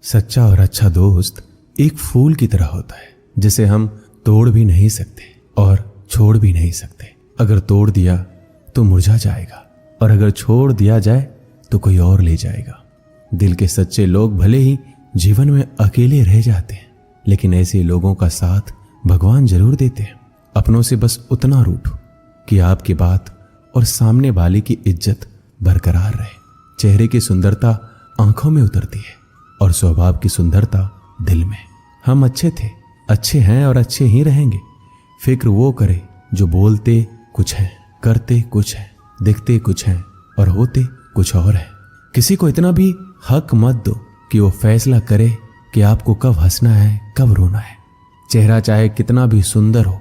सच्चा और अच्छा दोस्त एक फूल की तरह होता है जिसे हम तोड़ भी नहीं सकते और छोड़ भी नहीं सकते। अगर तोड़ दिया तो मुरझा जाएगा और अगर छोड़ दिया जाए तो कोई और ले जाएगा। दिल के सच्चे लोग भले ही जीवन में अकेले रह जाते हैं, लेकिन ऐसे लोगों का साथ भगवान जरूर देते हैं। अपनों से बस उतना रूठो कि आपकी बात और सामने वाले की इज्जत बरकरार रहे। चेहरे की सुंदरता आंखों में उतरती है और स्वभाव की सुंदरता दिल में। हम अच्छे थे, अच्छे हैं और अच्छे ही रहेंगे। फिक्र वो करे जो बोलते कुछ हैं, करते कुछ हैं, दिखते कुछ हैं और होते कुछ और है। किसी को इतना भी हक मत दो कि वो फैसला करे कि आपको कब हंसना है, कब रोना है। चेहरा चाहे कितना भी सुंदर हो,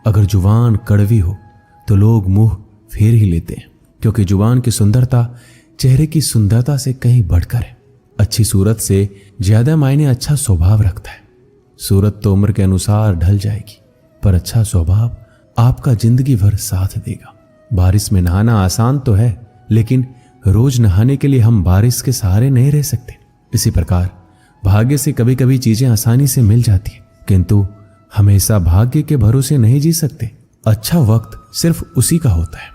अगर जुबान कड़वी हो तो लोग मुंह फेर ही लेते हैं, क्योंकि जुबान की सुंदरता चेहरे की सुंदरता से कहीं बढ़कर है। अच्छी सूरत से ज्यादा मायने अच्छा स्वभाव रखता है। सूरत तो उम्र के अनुसार ढल जाएगी, पर अच्छा स्वभाव आपका जिंदगी भर साथ देगा। बारिश में नहाना आसान तो है, लेकिन रोज नहाने के लिए हम बारिश के सहारे नहीं रह सकते। इसी प्रकार भाग्य से कभी कभी चीजें आसानी से मिल जाती है, किंतु हमेशा भाग्य के भरोसे नहीं जी सकते। अच्छा वक्त सिर्फ उसी का होता है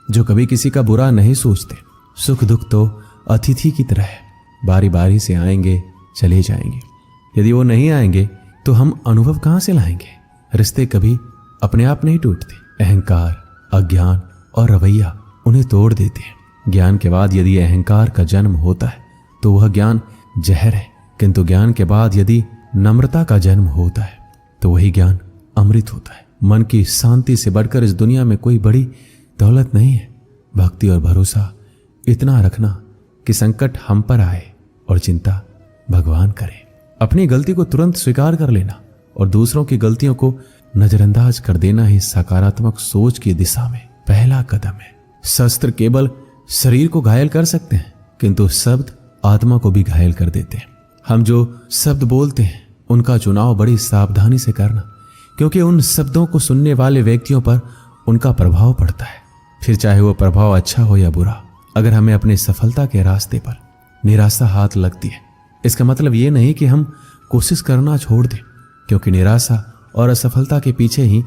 जो कभी किसी का बुरा नहीं सोचते। सुख दुख तो अतिथि की तरह है, बारी बारी से आएंगे चले जाएंगे। यदि वो नहीं आएंगे तो हम अनुभव कहां से लाएंगे। रिश्ते कभी अपने आप नहीं टूटते। अहंकार, अज्ञान और रवैया उन्हें तोड़ देते हैं। ज्ञान के बाद यदि अहंकार का जन्म होता है तो वह ज्ञान जहर है, किंतु ज्ञान के बाद यदि नम्रता का जन्म होता है तो वही ज्ञान अमृत होता है। मन की शांति से बढ़कर इस दुनिया में कोई बड़ी दौलत नहीं है। भक्ति और भरोसा इतना रखना कि संकट हम पर आए और चिंता भगवान करे। अपनी गलती को तुरंत स्वीकार कर लेना और दूसरों की गलतियों को नजरअंदाज कर देना ही सकारात्मक सोच की दिशा में पहला कदम है। शस्त्र केवल शरीर को घायल कर सकते हैं, किंतु शब्द आत्मा को भी घायल कर देते हैं। हम जो शब्द बोलते हैं उनका चुनाव बड़ी सावधानी से करना, क्योंकि उन शब्दों को सुनने वाले व्यक्तियों पर उनका प्रभाव पड़ता है, फिर चाहे वो प्रभाव अच्छा हो या बुरा। अगर हमें अपनी सफलता के रास्ते पर निराशा हाथ लगती है, इसका मतलब ये नहीं कि हम कोशिश करना छोड़ दें, क्योंकि निराशा और असफलता के पीछे ही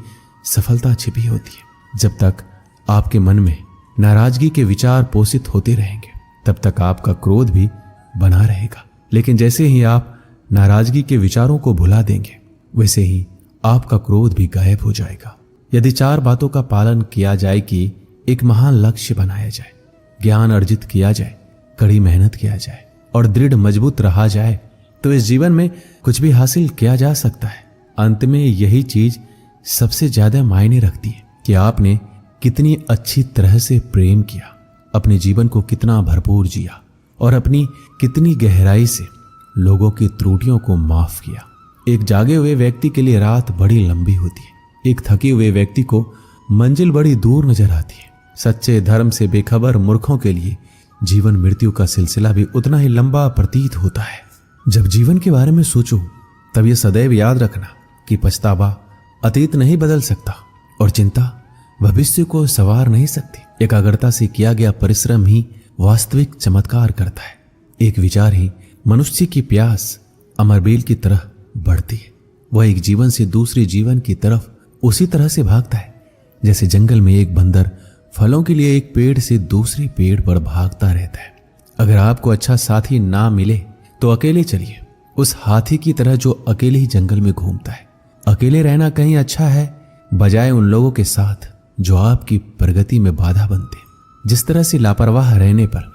सफलता छिपी होती है। जब तक आपके मन में नाराजगी के विचार पोषित होते रहेंगे, तब तक आपका क्रोध भी बना रहेगा। लेकिन जैसे ही आप नाराजगी के विचारों को भुला देंगे, वैसे ही आपका क्रोध भी गायब हो जाएगा। यदि 4 बातों का पालन किया जाए कि एक महान लक्ष्य बनाया जाए, ज्ञान अर्जित किया जाए, कड़ी मेहनत किया जाए और दृढ़ मजबूत रहा जाए, तो इस जीवन में कुछ भी हासिल किया जा सकता है। अंत में यही चीज सबसे ज्यादा मायने रखती है कि आपने कितनी अच्छी तरह से प्रेम किया, अपने जीवन को कितना भरपूर जिया और अपनी कितनी गहराई से लोगों की त्रुटियों को माफ किया। एक जागे हुए व्यक्ति के लिए रात बड़ी लंबी होती है, एक थके हुए व्यक्ति को मंजिल बड़ी दूर नजर आती है। सच्चे धर्म से बेखबर मूर्खों के लिए जीवन मृत्यु का सिलसिला भी उतना ही लंबा प्रतीत होता है। जब जीवन के बारे में सोचो तब यह सदैव याद रखना कि पछतावा अतीत नहीं बदल सकता और चिंता भविष्य को संवार नहीं सकती। एकाग्रता से किया गया परिश्रम ही वास्तविक चमत्कार करता है। एक विचार ही मनुष्य की प्यास अमरबेल की तरह बढ़ती है। वह एक जीवन से दूसरे जीवन की तरफ उसी तरह से भागता है जैसे जंगल में एक बंदर फलों के लिए एक पेड़ से दूसरे पेड़ पर भागता रहता है। अगर आपको अच्छा साथी ना मिले तो अकेले चलिए, उस हाथी की तरह जो अकेले ही जंगल में घूमता है। अकेले रहना कहीं अच्छा है, बजाय उन लोगों के साथ जो आपकी प्रगति में बाधा बनते। जिस तरह से लापरवाह रहने पर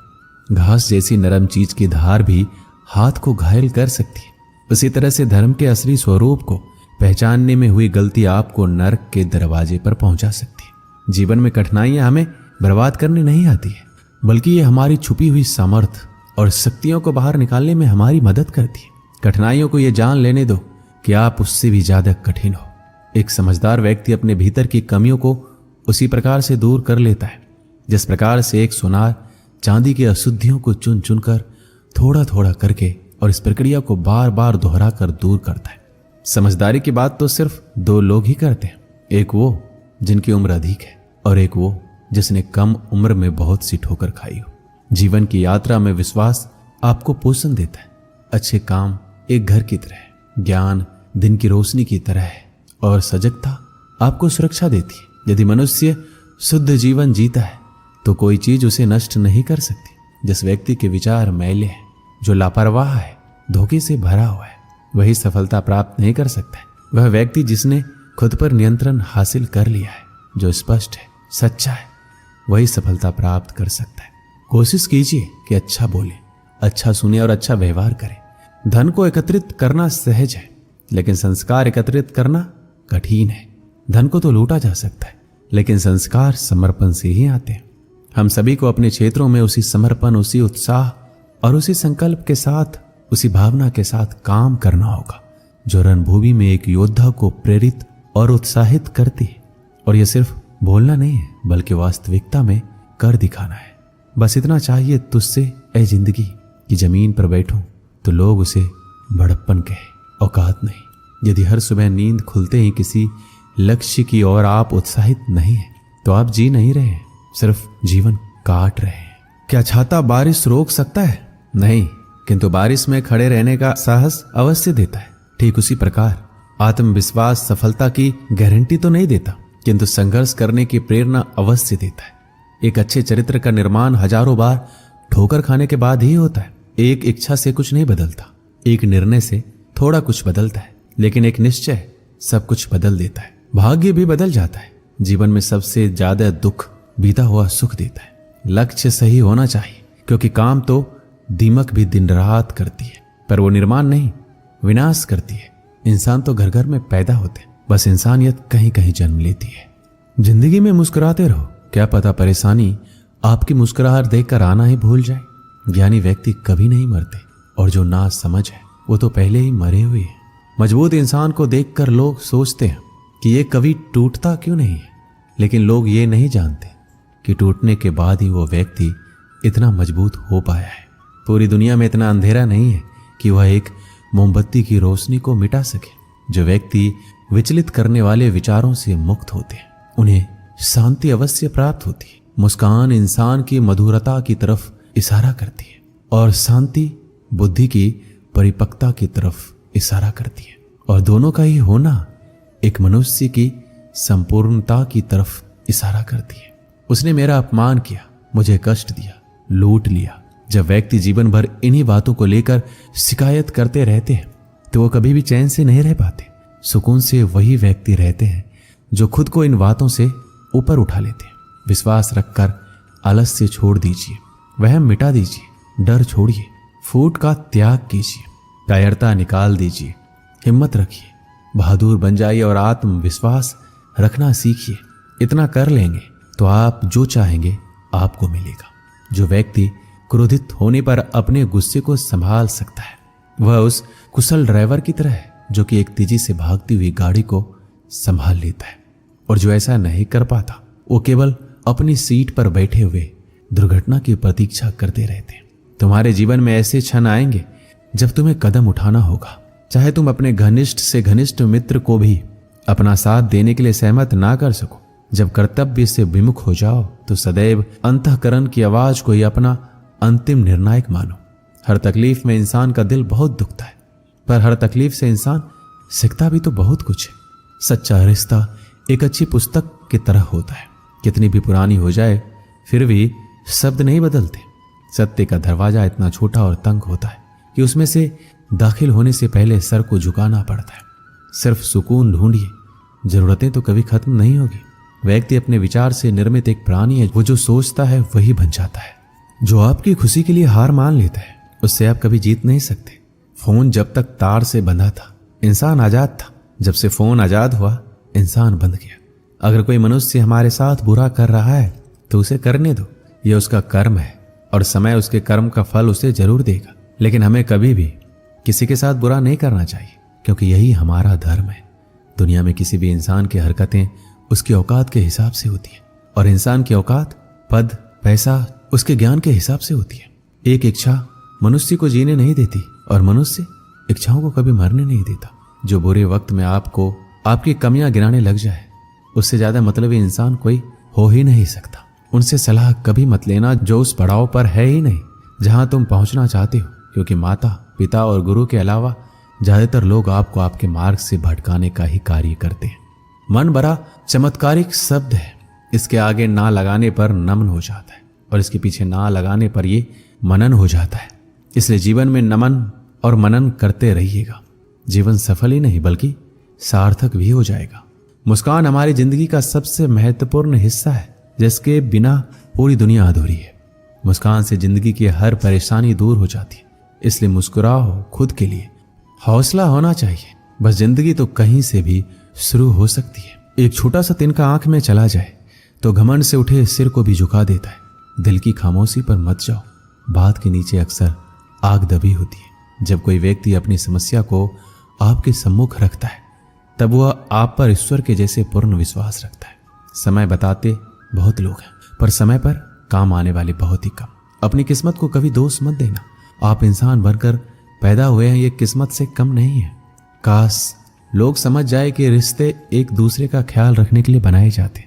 घास जैसी नरम चीज की धार भी हाथ को घायल कर सकती है, उसी तरह से धर्म के असली स्वरूप को पहचानने में हुई गलती आपको नरक के दरवाजे पर पहुंचा सकती है। जीवन में कठिनाइयां हमें बर्बाद करने नहीं आती है, बल्कि ये हमारी छुपी हुई सामर्थ्य और शक्तियों को बाहर निकालने में हमारी मदद करती है। कठिनाइयों को ये जान लेने दो कि आप उससे भी ज्यादा कठिन हो। एक समझदार व्यक्ति अपने भीतर की कमियों को उसी प्रकार से दूर कर लेता है जिस प्रकार से एक सुनार चांदी की अशुद्धियों को चुन चुनकर थोड़ा थोड़ा करके और इस प्रक्रिया को बार बार दोहरा कर दूर करता है। समझदारी की बात तो सिर्फ 2 लोग ही करते हैं, एक वो जिनकी उम्र अधिक है और एक वो जिसने कम उम्र में बहुत सी ठोकर खाई हो। जीवन की यात्रा में विश्वास आपको पोषण देता है। अच्छे काम एक घर की तरह, ज्ञान दिन की रोशनी की तरह है और सजगता आपको सुरक्षा देती है। यदि मनुष्य शुद्ध जीवन जीता है तो कोई चीज उसे नष्ट नहीं कर सकती। जिस व्यक्ति के विचार मैले हैं, जो लापरवाह है, धोखे से भरा हुआ है, वही सफलता प्राप्त नहीं कर सकता है। वह व्यक्ति जिसने खुद पर नियंत्रण हासिल कर लिया है, जो स्पष्ट है, सच्चा है, वही सफलता प्राप्त कर सकता है। कोशिश कीजिए कि अच्छा बोले, अच्छा सुने और अच्छा व्यवहार करें। धन को एकत्रित करना सहज है, लेकिन संस्कार एकत्रित करना कठिन है। धन को तो लूटा जा सकता है, लेकिन संस्कार समर्पण से ही आते हैं। हम सभी को अपने क्षेत्रों में उसी समर्पण, उसी उत्साह और उसी संकल्प के साथ, उसी भावना के साथ काम करना होगा जो रणभूमि में एक योद्धा को प्रेरित और उत्साहित करती है। और यह सिर्फ बोलना नहीं है, बल्कि वास्तविकता में कर दिखाना है। बस इतना चाहिए तुझसे ए जिंदगी कि जमीन पर बैठूं तो लोग उसे बड़प्पन कहे, औकात नहीं। यदि हर सुबह नींद खुलते ही किसी लक्ष्य की ओर आप उत्साहित नहीं हैं, तो आप जी नहीं रहे हैं, सिर्फ जीवन काट रहे हैं। क्या छाता बारिश रोक सकता है? नहीं, किंतु बारिश में खड़े रहने का साहस अवश्य देता है। ठीक उसी प्रकार आत्मविश्वास सफलता की गारंटी तो नहीं देता, किंतु संघर्ष करने की प्रेरणा अवश्य देता है। एक अच्छे चरित्र का निर्माण हजारों बार ठोकर खाने के बाद ही होता है। एक इच्छा से कुछ नहीं बदलता, एक निर्णय से थोड़ा कुछ बदलता है, लेकिन एक निश्चय सब कुछ बदल देता है। भाग्य भी बदल जाता है। जीवन में सबसे ज्यादा दुख बीता हुआ सुख देता है। लक्ष्य सही होना चाहिए, क्योंकि काम तो दीमक भी दिन रात करती है, पर वो निर्माण नहीं, विनाश करती है। इंसान तो घर घर में पैदा होते हैं, बस इंसानियत कहीं कहीं जन्म लेती है। जिंदगी में मुस्कुराते रहो, क्या पता परेशानी आपकी मुस्कुराहट देखकर आना ही भूल जाए। ज्ञानी व्यक्ति कभी नहीं मरते, और जो ना समझ है वो तो पहले ही मरे हुए हैं। मजबूत इंसान को देखकर लोग सोचते हैं कि ये कभी टूटता क्यों नहीं है, लेकिन लोग ये नहीं जानते कि टूटने के बाद ही वो व्यक्ति इतना मजबूत हो पाया है। पूरी दुनिया में इतना अंधेरा नहीं है कि वह एक मोमबत्ती की रोशनी को मिटा सके। जो व्यक्ति विचलित करने वाले विचारों से मुक्त होते हैं, उन्हें शांति अवश्य प्राप्त होती है। मुस्कान इंसान की मधुरता की तरफ इशारा करती है, और शांति बुद्धि की परिपक्वता की तरफ इशारा करती है। और दोनों का ही होना एक मनुष्य की संपूर्णता की तरफ इशारा करती है। उसने मेरा अपमान किया, मुझे कष्ट दिया, लूट लिया। जब व्यक्ति जीवन भर इन्हीं बातों को लेकर शिकायत करते रहते हैं, तो वो कभी भी चैन से नहीं रह पाते। सुकून से वही व्यक्ति रहते हैं जो खुद को इन बातों से ऊपर उठा लेते हैं। विश्वास रखकर आलस्य छोड़ दीजिए, वहम मिटा दीजिए, डर छोड़िए, फूट का त्याग कीजिए, कायरता निकाल दीजिए, हिम्मत रखिए, बहादुर बन जाइए और आत्मविश्वास रखना सीखिए। इतना कर लेंगे तो आप जो चाहेंगे आपको मिलेगा। जो व्यक्ति क्रोधित होने पर अपने गुस्से को संभाल सकता है, वह उस कुशल ड्राइवर की तरह है जो कि एक तेजी से भागती हुई गाड़ी को संभाल लेता है। और जो ऐसा नहीं कर पाता, वो केवल अपनी सीट पर बैठे हुए दुर्घटना की प्रतीक्षा करते रहते हैं। तुम्हारे जीवन में ऐसे क्षण आएंगे जब तुम्हें कदम उठाना होगा, चाहे तुम अपने घनिष्ठ से घनिष्ठ मित्र को भी अपना साथ देने के लिए सहमत ना कर सको। जब कर्तव्य से विमुख हो जाओ तो सदैव अंतःकरण की आवाज को ही अपना अंतिम निर्णायक मानो। हर तकलीफ में इंसान का दिल बहुत दुखता है, पर हर तकलीफ से इंसान सीखता भी तो बहुत कुछ है। सच्चा रिश्ता एक अच्छी पुस्तक की तरह होता है, कितनी भी पुरानी हो जाए फिर भी शब्द नहीं बदलते। सत्य का दरवाजा इतना छोटा और तंग होता है कि उसमें से दाखिल होने से पहले सर को झुकाना पड़ता है। सिर्फ सुकून ढूंढिए, जरूरतें तो कभी खत्म नहीं होगी। व्यक्ति अपने विचार से निर्मित एक प्राणी है, वो जो सोचता है वही बन जाता है। जो आपकी खुशी के लिए हार मान लेता है, उससे आप कभी जीत नहीं सकते। फोन जब तक तार से बंधा था, इंसान आजाद था। जब से फोन आजाद हुआ, इंसान बंध गया। अगर कोई मनुष्य हमारे साथ बुरा कर रहा है तो उसे करने दो, यह उसका कर्म है और समय उसके कर्म का फल उसे जरूर देगा। लेकिन हमें कभी भी किसी के साथ बुरा नहीं करना चाहिए, क्योंकि यही हमारा धर्म है। दुनिया में किसी भी इंसान की हरकतें उसकी औकात के हिसाब से होती है, और इंसान की औकात पद, पैसा उसके ज्ञान के हिसाब से होती है। एक इच्छा मनुष्य को जीने नहीं देती, और मनुष्य इच्छाओं को कभी मरने नहीं देता। जो बुरे वक्त में आपको आपकी कमियां गिनाने लग जाए, उससे ज्यादा मतलबी इंसान कोई हो ही नहीं सकता। उनसे सलाह कभी मत लेना जो उस पड़ाव पर है ही नहीं जहां तुम पहुंचना चाहते हो, क्योंकि माता, पिता और गुरु के अलावा ज्यादातर लोग आपको आपके मार्ग से भटकाने का ही कार्य करते हैं। मन बड़ा चमत्कारिक शब्द है, इसके आगे ना लगाने पर नमन हो जाता है और इसके पीछे ना लगाने पर ये मनन हो जाता है। इसलिए जीवन में नमन और मनन करते रहिएगा। जीवन सफल ही नहीं बल्कि सार्थक भी हो जाएगा। मुस्कान हमारी जिंदगी का सबसे महत्वपूर्ण हिस्सा है, जिसके बिना पूरी दुनिया अधूरी है। मुस्कान से जिंदगी की हर परेशानी दूर हो जाती है। इसलिए मुस्कुराओ खुद के लिए, हौसला होना चाहिए। बस जिंदगी तो कहीं से भी शुरू हो सकती है। एक छोटा सा तिनका आंख में चला जाए तो घमंड से उठे सिर को भी झुका देता है। दिल की खामोशी पर मत जाओ, बात के नीचे अक्सर आग दबी होती है। जब कोई व्यक्ति अपनी समस्या को आपके सम्मुख रखता है तब वह आप पर ईश्वर के जैसे पूर्ण विश्वास रखता है। समय बताते बहुत लोग हैं, पर समय पर काम आने वाले बहुत ही कम। अपनी किस्मत को कभी दोष मत देना। आप इंसान बनकर पैदा हुए हैं, ये किस्मत से कम नहीं है। काश लोग समझ जाए कि रिश्ते एक दूसरे का ख्याल रखने के लिए बनाए जाते,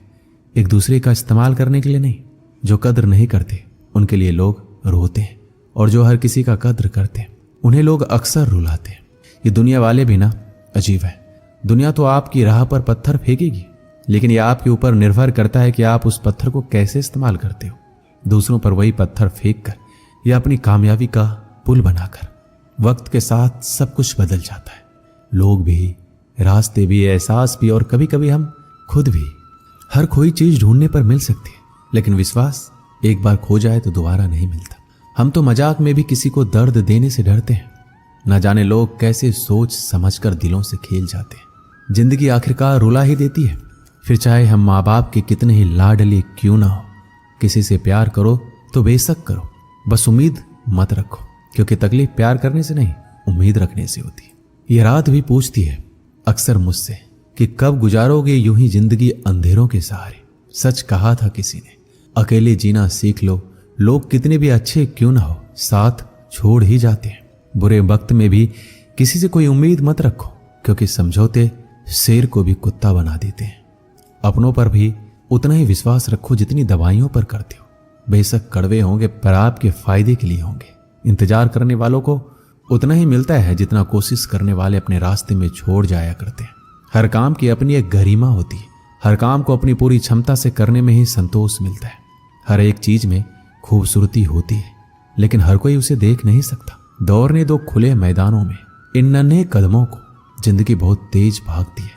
एक दूसरे का इस्तेमाल करने के लिए नहीं। जो कद्र नहीं करते उनके लिए लोग रोते हैं, और जो हर किसी का कद्र करते हैं उन्हें लोग अक्सर रुलाते हैं। ये दुनिया वाले भी ना अजीब है। दुनिया तो आपकी राह पर पत्थर फेंकेगी, लेकिन यह आपके ऊपर निर्भर करता है कि आप उस पत्थर को कैसे इस्तेमाल करते हो। दूसरों पर वही पत्थर फेंक कर या अपनी कामयाबी का पुल बनाकर। वक्त के साथ सब कुछ बदल जाता है, लोग भी, रास्ते भी, एहसास भी, और कभी कभी हम खुद भी। हर खोई चीज ढूंढने पर मिल सकती है, लेकिन विश्वास एक बार खो जाए तो दोबारा नहीं मिलता। हम तो मजाक में भी किसी को दर्द देने से डरते हैं। न जाने लोग कैसे सोच समझकर दिलों से खेल जाते हैं। जिंदगी आखिरकार रुला ही देती है, फिर चाहे हम माँ बाप के कितने ही लाडले क्यों ना हो। किसी से प्यार करो तो बेशक करो, बस उम्मीद मत रखो, क्योंकि तकलीफ प्यार करने से नहीं उम्मीद रखने से होती है। ये रात भी पूछती है अक्सर मुझसे कि कब गुजारोगे यूं ही जिंदगी अंधेरों के सहारे। सच कहा था किसी ने, अकेले जीना सीख लो, लोग कितने भी अच्छे क्यों ना हो साथ छोड़ ही जाते हैं। बुरे वक्त में भी किसी से कोई उम्मीद मत रखो, क्योंकि समझौते शेर को भी कुत्ता बना देते हैं। अपनों पर भी उतना ही विश्वास रखो जितनी दवाइयों पर करते हो। बेशक कड़वे होंगे पर आपके फायदे के लिए होंगे। इंतजार करने वालों को उतना ही मिलता है जितना कोशिश करने वाले अपने रास्ते में छोड़ जाया करते हैं। हर काम की अपनी एक गरिमा होती है। हर काम को अपनी पूरी क्षमता से करने में ही संतोष मिलता है। हर एक चीज में खूबसूरती होती है, लेकिन हर कोई उसे देख नहीं सकता। दौड़ने दो खुले मैदानों में इन नन्हे कदमों को। जिंदगी बहुत तेज भागती है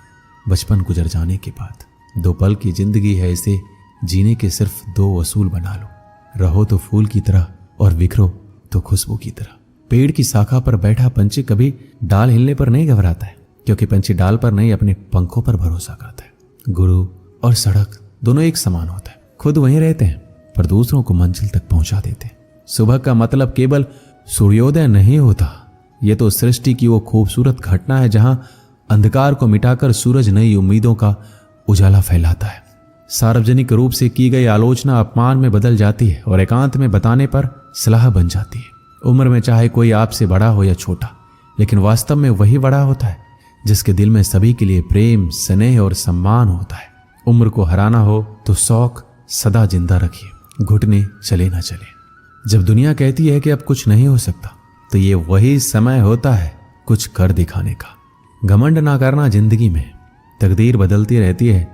बचपन गुजर जाने के बाद। 2 पल की जिंदगी है, इसे जीने के सिर्फ 2 असूल बना लो। रहो तो फूल की तरह और बिखरो तो खुशबू की तरह। पेड़ की शाखा पर बैठा पंछी कभी डाल हिलने पर नहीं घबराता है, क्योंकि पंछी डाल पर नहीं अपने पंखों पर भरोसा करता है। गुरु और सड़क दोनों एक समान होता है। खुद वहीं रहते हैं पर दूसरों को मंजिल तक पहुंचा देते हैं। सुबह का मतलब केवल सूर्योदय नहीं होता, यह तो सृष्टि की वो खूबसूरत घटना है जहां अंधकार को मिटाकर सूरज नई उम्मीदों का उजाला फैलाता है। सार्वजनिक रूप से की गई आलोचना अपमान में बदल जाती है और एकांत में बताने पर सलाह बन जाती है। उम्र में चाहे कोई आपसे बड़ा हो या छोटा, लेकिन वास्तव में वही बड़ा होता है जिसके दिल में सभी के लिए प्रेम, स्नेह और सम्मान होता है। उम्र को हराना हो तो शौक सदा जिंदा रखिए, घुटने चले ना चले। जब दुनिया कहती है कि अब कुछ नहीं हो सकता, तो ये वही समय होता है कुछ कर दिखाने का। घमंड ना करना जिंदगी में। तकदीर बदलती रहती है,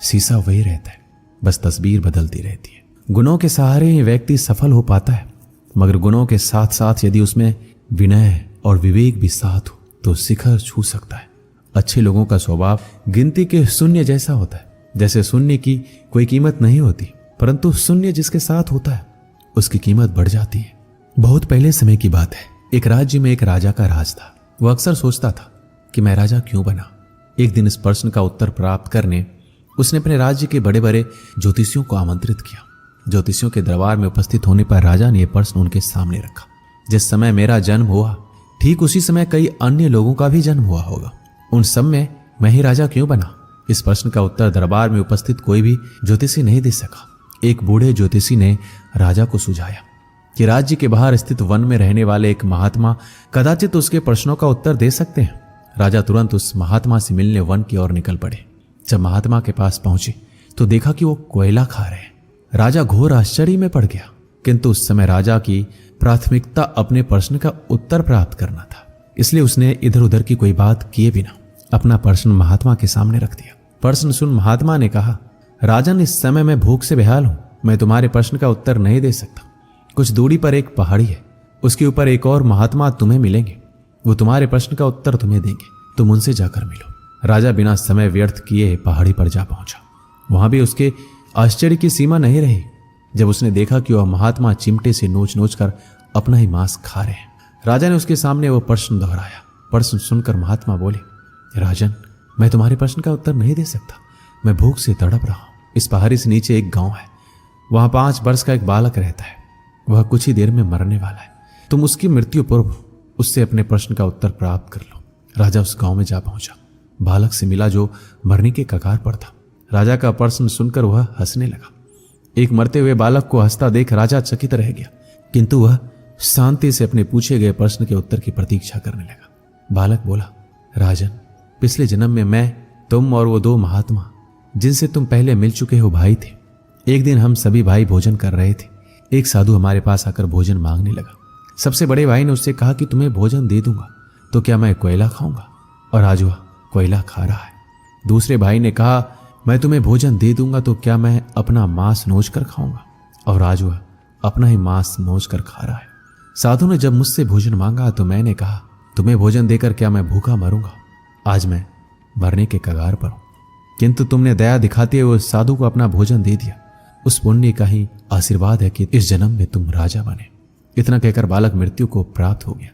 शीशा वही रहता है, बस तस्वीर बदलती रहती है। गुणों के सहारे ही व्यक्ति सफल हो पाता है, मगर गुणों के साथ साथ यदि उसमें विनय और विवेक भी साथ हो तो शिखर छू सकता है। अच्छे लोगों का स्वभाव गिनती के शून्य जैसा होता है। जैसे शून्य की कोई कीमत नहीं होती, परंतु शून्य जिसके साथ होता है उसकी कीमत बढ़ जाती है। बहुत पहले समय की बात है, एक राज्य में एक राजा का राज था। वह अक्सर सोचता था कि मैं राजा क्यों बना। एक दिन इस प्रश्न का उत्तर प्राप्त करने उसने अपने राज्य के बड़े बड़े ज्योतिषियों को आमंत्रित किया। ज्योतिषियों के दरबार में उपस्थित होने पर राजा ने यह प्रश्न उनके सामने रखा, जिस समय मेरा जन्म हुआ ठीक उसी समय कई अन्य लोगों का भी जन्म हुआ होगा, उन सब में मैं ही राजा क्यों बना। इस प्रश्न का उत्तर दरबार में उपस्थित कोई भी ज्योतिषी नहीं दे सका। एक बूढ़े ज्योतिषी ने राजा को सुझाया कि राज्य के बाहर स्थित वन में रहने वाले एक महात्मा कदाचित उसके प्रश्नों का उत्तर दे सकते हैं। राजा तुरंत उस महात्मा से मिलने वन की ओर निकल पड़े। जब महात्मा के पास पहुंचे तो देखा कि वो कोयला खा रहे हैं। राजा घोर आश्चर्य में पड़ गया, किंतु उस समय राजा की प्राथमिकता अपने प्रश्न का उत्तर प्राप्त करना था। इसलिए उसने इधर उधर की कोई बात किए बिना अपना प्रश्न महात्मा के सामने रख दिया। प्रश्न सुन महात्मा ने कहा, राजन, इस समय मैं भूख से बेहाल हूं, मैं तुम्हारे प्रश्न का उत्तर नहीं दे सकता। कुछ दूरी पर एक पहाड़ी है, उसके ऊपर एक और महात्मा तुम्हें मिलेंगे, वो तुम्हारे प्रश्न का उत्तर तुम्हें देंगे, तुम उनसे जाकर मिलो। राजा बिना समय व्यर्थ किए पहाड़ी पर जा पहुंचा। वहां भी उसके आश्चर्य की सीमा नहीं रही जब उसने देखा कि वह महात्मा चिमटे से नोच नोच कर अपना ही मांस खा रहे हैं। राजा ने उसके सामने वो प्रश्न दोहराया। प्रश्न सुनकर महात्मा बोले, राजन, मैं तुम्हारे प्रश्न का उत्तर नहीं दे सकता, मैं भूख से तड़प रहा हूं। इस पहाड़ी से नीचे एक गांव है, वहां 5 वर्ष का एक बालक रहता है, वह कुछ ही देर में मरने वाला है। तुम उसकी मृत्यु पूर्व उससे अपने प्रश्न का उत्तर प्राप्त कर लो। राजा उस गांव में जा पहुंचा, बालक से मिला जो मरने के कगार पर था। राजा का प्रश्न सुनकर वह हंसने लगा। एक मरते हुए बालक को हंसता देख राजा चकित रह गया, किंतु वह शांति से अपने पूछे गए प्रश्न के उत्तर की प्रतीक्षा करने लगा। बालक बोला, राजन, पिछले जन्म में मैं, तुम और वो 2 महात्मा जिनसे तुम पहले मिल चुके हो भाई थे। एक दिन हम सभी भाई भोजन कर रहे थे। एक साधु हमारे पास आकर भोजन मांगने लगा। सबसे बड़े भाई ने उससे कहा कि तुम्हें भोजन दे दूंगा तो क्या मैं कोयला खाऊंगा, और आज वह कोयला खा रहा है। दूसरे भाई ने कहा, मैं तुम्हें भोजन दे दूंगा तो क्या मैं अपना मांस नोच कर खाऊंगा, और आज वह अपना ही मांस नोच कर खा रहा है। साधु ने जब मुझसे भोजन मांगा तो मैंने कहा, तुम्हें भोजन देकर क्या मैं भूखा मरूंगा, आज मैं मरने के कगार पर हूं। किंतु तुमने दया दिखाते हुए उस साधु को अपना भोजन दे दिया। उस पुण्य का ही आशीर्वाद है कि इस जन्म में तुम राजा बने। इतना कहकर बालक मृत्यु को प्राप्त हो गया।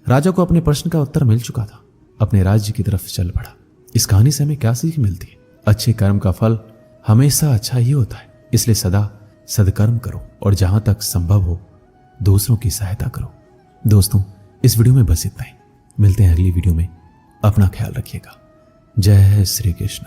राजा को अपने प्रश्न का उत्तर मिल चुका था, अपने राज्य की तरफ चल पड़ा। इस कहानी से हमें क्या सीख मिलती है? अच्छे कर्म का फल हमेशा अच्छा ही होता है, इसलिए सदा सदकर्म करो और जहां तक संभव हो दूसरों की सहायता करो। दोस्तों, इस वीडियो में बस इतना ही। मिलते हैं अगली वीडियो में। अपना ख्याल रखिएगा। जय श्री कृष्ण।